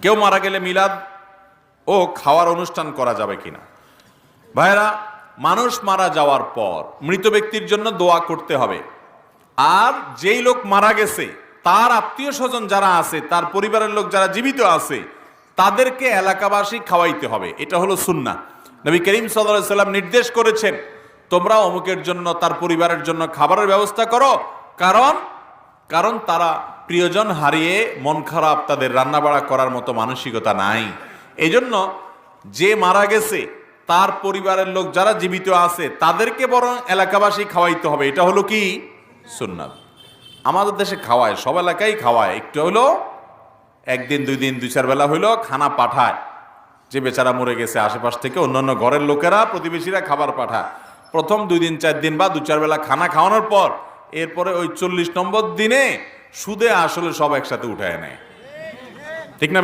কেউ মারা গেলে মিলাদ ও খাওয়ার অনুষ্ঠান করা যাবে কিনা? ভাইরা, মানুষ মারা যাওয়ার পর মৃত ব্যক্তির জন্য দোয়া করতে হবে। আর যেই লোক মারা গেছে তার আত্মীয় স্বজন যারা আছে, তার পরিবারের লোক যারা জীবিত আছে, তাদেরকে এলাকাবাসী খাওয়াইতে হবে। এটা হলো সুন্নাহ। নবী করিম সাল্লাল্লাহু আলাইহি সাল্লাম নির্দেশ করেছেন, তোমরা অমুকের জন্য, তার পরিবারের জন্য খাবারের ব্যবস্থা করো, কারণ তারা প্রিয়জন হারিয়ে মন খারাপ, তাদের রান্নাবাড়া করার মতো মানসিকতা নাই। এজন্য যে মারা গেছে তার পরিবারের লোক যারা জীবিত আছে তাদেরকে বরং এলাকাবাসী খাওয়াইতে হবে। এটা হলো কি? সুন্নাত। আমাদের দেশে খাওয়ায়, সব এলাকায় খাওয়ায়, একটু হলো একদিন দুই দিন দুই চার বেলা হইলো খানা পাঠায়। যে বেচারা মরে গেছে আশেপাশ থেকে অন্যান্য ঘরের লোকেরা, প্রতিবেশীরা খাবার পাঠায়। প্রথম 2 দিন 4 দিন বা 2-4 বেলা খানা খাওয়ানোর পর এরপরে ওই 40 নম্বর দিনে সুদে আসলে সব একসাথে উঠায় নেয়। ঠিক না?